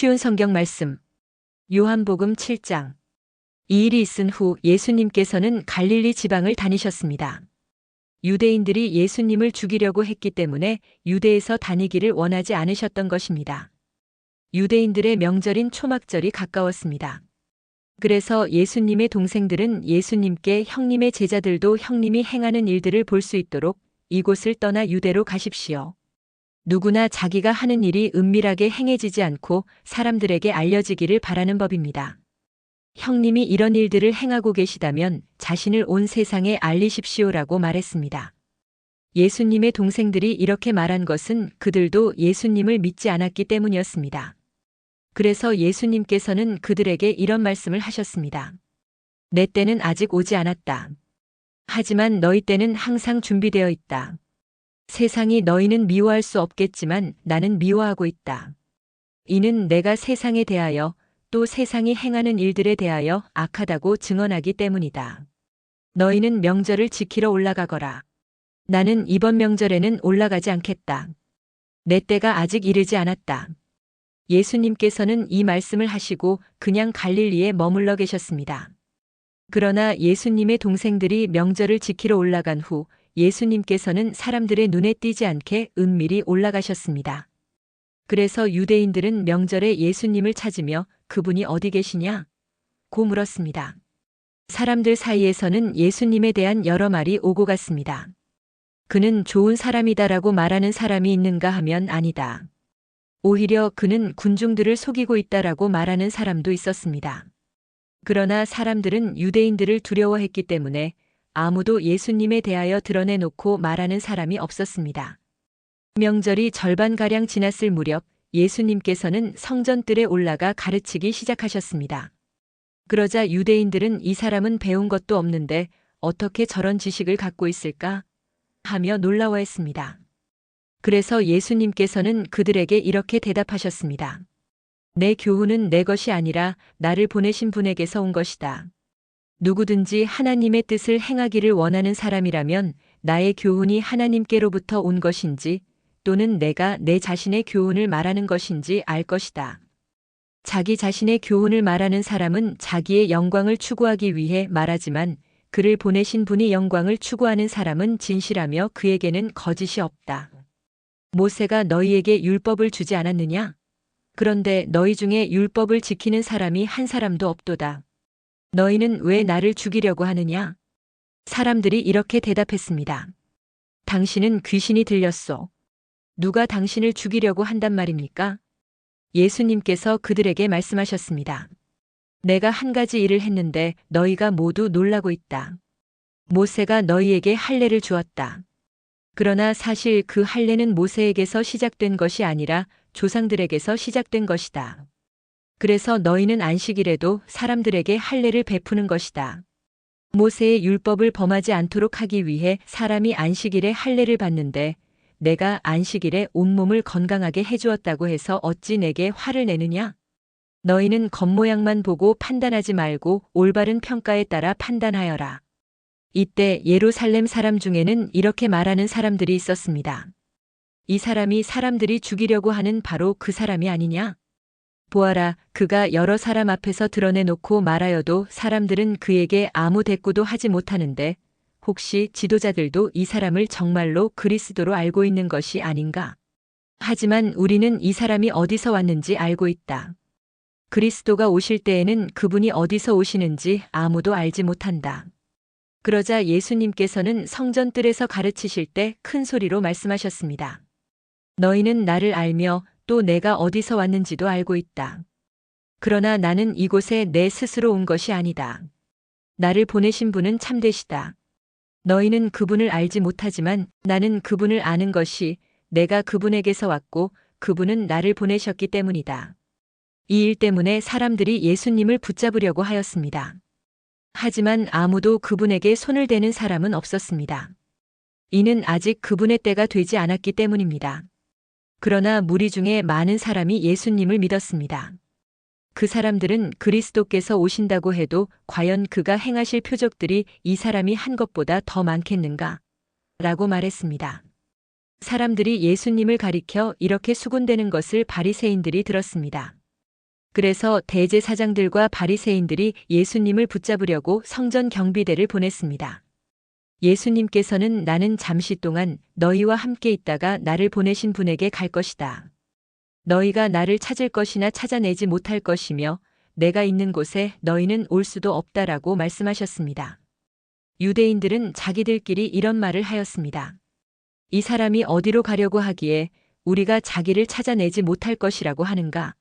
쉬운 성경 말씀. 요한복음 7장. 이 일이 있은 후 예수님께서는 갈릴리 지방을 다니셨습니다. 유대인들이 예수님을 죽이려고 했기 때문에 유대에서 다니기를 원하지 않으셨던 것입니다. 유대인들의 명절인 초막절이 가까웠습니다. 그래서 예수님의 동생들은 예수님께 형님의 제자들도 형님이 행하는 일들을 볼 수 있도록 이곳을 떠나 유대로 가십시오. 누구나 자기가 하는 일이 은밀하게 행해지지 않고 사람들에게 알려지기를 바라는 법입니다. 형님이 이런 일들을 행하고 계시다면 자신을 온 세상에 알리십시오라고 말했습니다. 예수님의 동생들이 이렇게 말한 것은 그들도 예수님을 믿지 않았기 때문이었습니다. 그래서 예수님께서는 그들에게 이런 말씀을 하셨습니다. 내 때는 아직 오지 않았다. 하지만 너희 때는 항상 준비되어 있다. 세상이 너희는 미워할 수 없겠지만 나는 미워하고 있다. 이는 내가 세상에 대하여 또 세상이 행하는 일들에 대하여 악하다고 증언하기 때문이다. 너희는 명절을 지키러 올라가거라. 나는 이번 명절에는 올라가지 않겠다. 내 때가 아직 이르지 않았다. 예수님께서는 이 말씀을 하시고 그냥 갈릴리에 머물러 계셨습니다. 그러나 예수님의 동생들이 명절을 지키러 올라간 후 예수님께서는 사람들의 눈에 띄지 않게 은밀히 올라가셨습니다. 그래서 유대인들은 명절에 예수님을 찾으며 그분이 어디 계시냐? 고 물었습니다. 사람들 사이에서는 예수님에 대한 여러 말이 오고 갔습니다. 그는 좋은 사람이다라고 말하는 사람이 있는가 하면 아니다. 오히려 그는 군중들을 속이고 있다라고 말하는 사람도 있었습니다. 그러나 사람들은 유대인들을 두려워했기 때문에 아무도 예수님에 대하여 드러내놓고 말하는 사람이 없었습니다. 명절이 절반가량 지났을 무렵 예수님께서는 성전뜰에 올라가 가르치기 시작하셨습니다. 그러자 유대인들은 이 사람은 배운 것도 없는데 어떻게 저런 지식을 갖고 있을까? 하며 놀라워했습니다. 그래서 예수님께서는 그들에게 이렇게 대답하셨습니다. 내 교훈은 내 것이 아니라 나를 보내신 분에게서 온 것이다. 누구든지 하나님의 뜻을 행하기를 원하는 사람이라면 나의 교훈이 하나님께로부터 온 것인지 또는 내가 내 자신의 교훈을 말하는 것인지 알 것이다. 자기 자신의 교훈을 말하는 사람은 자기의 영광을 추구하기 위해 말하지만 그를 보내신 분이 영광을 추구하는 사람은 진실하며 그에게는 거짓이 없다. 모세가 너희에게 율법을 주지 않았느냐? 그런데 너희 중에 율법을 지키는 사람이 한 사람도 없도다. 너희는 왜 나를 죽이려고 하느냐? 사람들이 이렇게 대답했습니다. 당신은 귀신이 들렸소. 누가 당신을 죽이려고 한단 말입니까? 예수님께서 그들에게 말씀하셨습니다. 내가 한 가지 일을 했는데 너희가 모두 놀라고 있다. 모세가 너희에게 할례를 주었다. 그러나 사실 그 할례는 모세에게서 시작된 것이 아니라 조상들에게서 시작된 것이다. 그래서 너희는 안식일에도 사람들에게 할례를 베푸는 것이다. 모세의 율법을 범하지 않도록 하기 위해 사람이 안식일에 할례를 받는데 내가 안식일에 온몸을 건강하게 해주었다고 해서 어찌 내게 화를 내느냐? 너희는 겉모양만 보고 판단하지 말고 올바른 평가에 따라 판단하여라. 이때 예루살렘 사람 중에는 이렇게 말하는 사람들이 있었습니다. 이 사람이 사람들이 죽이려고 하는 바로 그 사람이 아니냐? 보아라, 그가 여러 사람 앞에서 드러내놓고 말하여도 사람들은 그에게 아무 대꾸도 하지 못하는데 혹시 지도자들도 이 사람을 정말로 그리스도로 알고 있는 것이 아닌가? 하지만 우리는 이 사람이 어디서 왔는지 알고 있다. 그리스도가 오실 때에는 그분이 어디서 오시는지 아무도 알지 못한다. 그러자 예수님께서는 성전뜰에서 가르치실 때 큰 소리로 말씀하셨습니다. 너희는 나를 알며 또 내가 어디서 왔는지도 알고 있다. 그러나 나는 이곳에 내 스스로 온 것이 아니다. 나를 보내신 분은 참되시다. 너희는 그분을 알지 못하지만 나는 그분을 아는 것이 내가 그분에게서 왔고 그분은 나를 보내셨기 때문이다. 이 일 때문에 사람들이 예수님을 붙잡으려고 하였습니다. 하지만 아무도 그분에게 손을 대는 사람은 없었습니다. 이는 아직 그분의 때가 되지 않았기 때문입니다. 그러나 무리 중에 많은 사람이 예수님을 믿었습니다. 그 사람들은 그리스도께서 오신다고 해도 과연 그가 행하실 표적들이 이 사람이 한 것보다 더 많겠는가? 라고 말했습니다. 사람들이 예수님을 가리켜 이렇게 수군대는 것을 바리새인들이 들었습니다. 그래서 대제사장들과 바리새인들이 예수님을 붙잡으려고 성전 경비대를 보냈습니다. 예수님께서는 나는 잠시 동안 너희와 함께 있다가 나를 보내신 분에게 갈 것이다. 너희가 나를 찾을 것이나 찾아내지 못할 것이며 내가 있는 곳에 너희는 올 수도 없다라고 말씀하셨습니다. 유대인들은 자기들끼리 이런 말을 하였습니다. 이 사람이 어디로 가려고 하기에 우리가 자기를 찾아내지 못할 것이라고 하는가?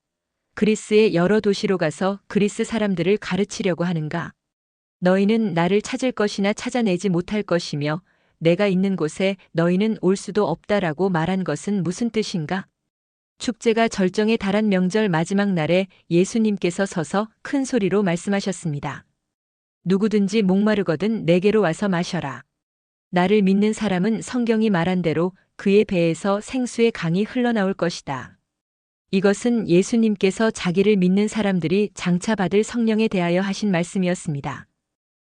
그리스의 여러 도시로 가서 그리스 사람들을 가르치려고 하는가? 너희는 나를 찾을 것이나 찾아내지 못할 것이며 내가 있는 곳에 너희는 올 수도 없다라고 말한 것은 무슨 뜻인가? 축제가 절정에 달한 명절 마지막 날에 예수님께서 서서 큰 소리로 말씀하셨습니다. 누구든지 목마르거든 내게로 와서 마셔라. 나를 믿는 사람은 성경이 말한 대로 그의 배에서 생수의 강이 흘러나올 것이다. 이것은 예수님께서 자기를 믿는 사람들이 장차 받을 성령에 대하여 하신 말씀이었습니다.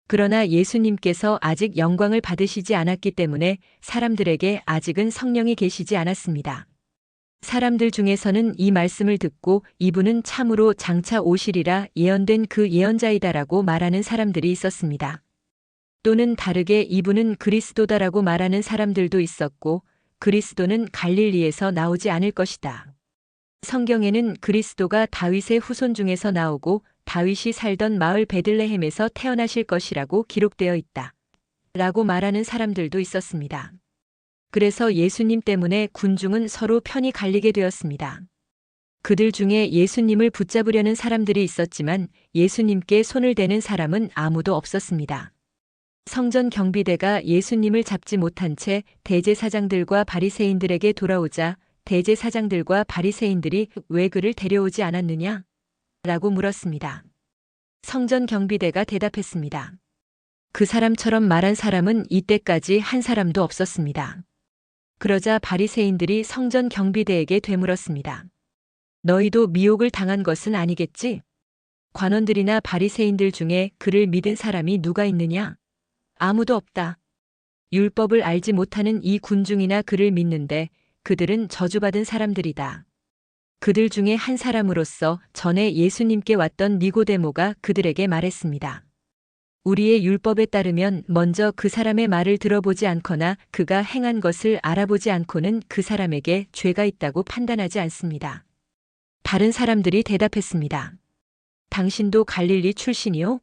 그러나 예수님께서 아직 영광을 받으시지 않았기 때문에 사람들에게 아직은 성령이 계시지 않았습니다. 사람들 중에서는 이 말씀을 듣고 이분은 참으로 장차 오시리라 예언된 그 예언자이다라고 말하는 사람들이 있었습니다. 또는 다르게 이분은 그리스도다라고 말하는 사람들도 있었고 그리스도는 갈릴리에서 나오지 않을 것이다. 성경에는 그리스도가 다윗의 후손 중에서 나오고 다윗이 살던 마을 베들레헴에서 태어나실 것이라고 기록되어 있다. 라고 말하는 사람들도 있었습니다. 그래서 예수님 때문에 군중은 서로 편이 갈리게 되었습니다. 그들 중에 예수님을 붙잡으려는 사람들이 있었지만 예수님께 손을 대는 사람은 아무도 없었습니다. 성전 경비대가 예수님을 잡지 못한 채 대제사장들과 바리새인들에게 돌아오자 대제사장들과 바리새인들이 왜 그를 데려오지 않았느냐? 라고 물었습니다. 성전 경비대가 대답했습니다. 그 사람처럼 말한 사람은 이때까지 한 사람도 없었습니다. 그러자 바리새인들이 성전 경비대에게 되물었습니다. 너희도 미혹을 당한 것은 아니겠지? 관원들이나 바리새인들 중에 그를 믿은 사람이 누가 있느냐? 아무도 없다. 율법을 알지 못하는 이 군중이나 그를 믿는데 그들은 저주받은 사람들이다. 그들 중에 한 사람으로서 전에 예수님께 왔던 니고데모가 그들에게 말했습니다. 우리의 율법에 따르면 먼저 그 사람의 말을 들어보지 않거나 그가 행한 것을 알아보지 않고는 그 사람에게 죄가 있다고 판단하지 않습니다. 다른 사람들이 대답했습니다. 당신도 갈릴리 출신이요?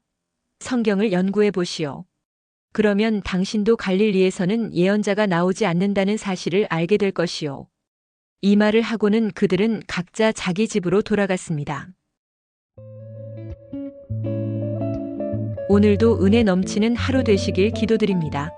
성경을 연구해 보시오. 그러면 당신도 갈릴리에서는 예언자가 나오지 않는다는 사실을 알게 될 것이요. 이 말을 하고는 그들은 각자 자기 집으로 돌아갔습니다. 오늘도 은혜 넘치는 하루 되시길 기도드립니다.